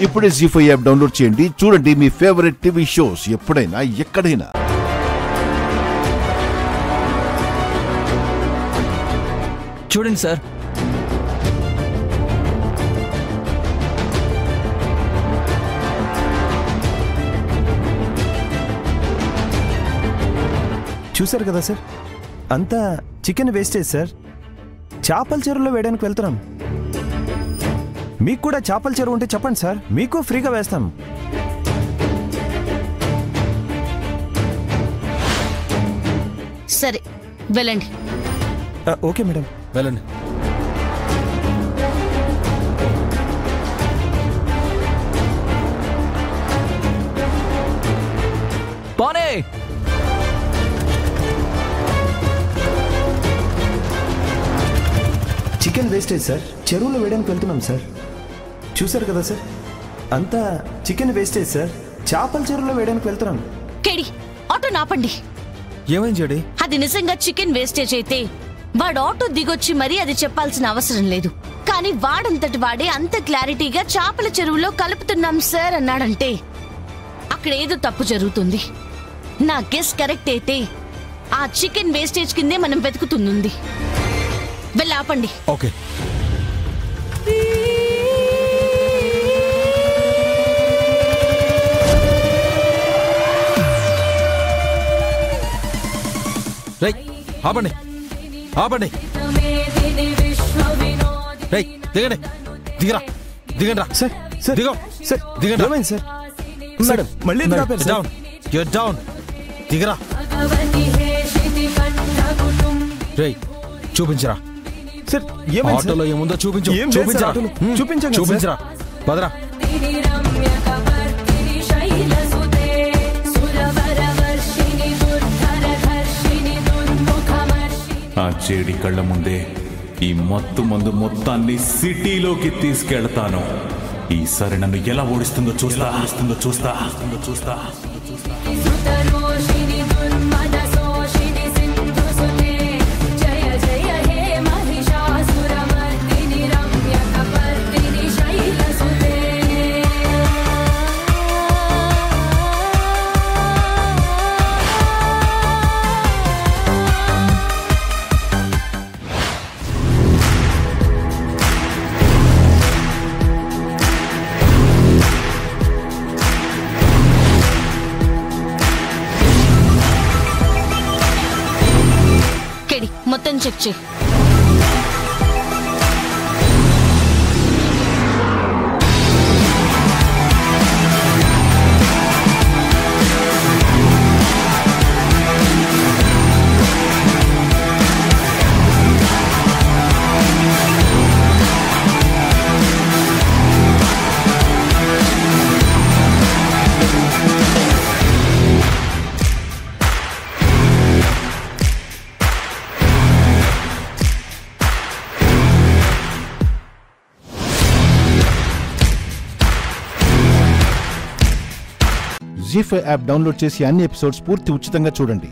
ఇప్పుడే జీ5 app download చేయండి. చూడండి మీ ఫేవరెట్ టీవీ షోస్ ఎప్పుడైనా ఎక్కడైనా. చూడండి సార్, చూసారు కదా సార్, అంతా చికెన్ వేస్టేజ్ సార్. చేపల చెరువులో వేయడానికి వెళ్తున్నాం. మీకు కూడా చేపల చెరువు ఉంటే చెప్పండి సార్, మీకు ఫ్రీగా వేస్తాం. సరే వెళ్ళండి. ఓకే మేడం, వెళ్ళండి. బానే చికెన్ వేస్టేజ్ సార్, చెరువులో వేయడానికి వెళ్తున్నాం సార్. చూసారు కదా సార్, అంతా చికెన్ వేస్టేజ్ సార్. చేపల చెరువులో వేయడానికి వెళ్తున్నాం. కేడి, ఆటో నాపండి. ఏమైంది జడి? అది నిజంగా చికెన్ వేస్టేజ్ అయితే వాడు ఆటో దిగొచ్చి మరీ అది చెప్పాల్సిన అవసరం లేదు. కానీ వాడంతటి వాడే అంత క్లారిటీగా చేపల చెరువులో కలుపుతున్నాం సార్ అన్నాడంటే అక్కడ ఏదో తప్పు జరుగుతుంది. నా గెస్ కరెక్ట్ అయితే ఆ చికెన్ వేస్టేజ్ కిందే మనం వెతుకుతుంది. వెళ్ళి ఆపండి. ఓకే. ఆపండి ఆపండి. దిగండి, దిగరా, దిగండి రా సార్. సార్ దిగో సార్, దిగండి. ఏమైంది సార్? మేడం మళ్ళీ డౌన్, యూర్ డౌన్, దిగరా. రేయ్ చూపించరా సార్, ఏమైంది? ఆటోలో ఏముందో చూపించు. చూపించండి, చూపించరా, పదరా. ఆ చేడి కళ్ళ ముందే ఈ మత్తు మందు మొత్తాన్ని సిటీలోకి తీసుకెళ్తాను. ఈసారి నన్ను ఎలా ఓడిస్తుందో చూస్తా. మొత్తం చెక్ చేయి. జీ5 యాప్ డౌన్లోడ్ చేసి అన్ని ఎపిసోడ్స్ పూర్తి ఉచితంగా చూడండి.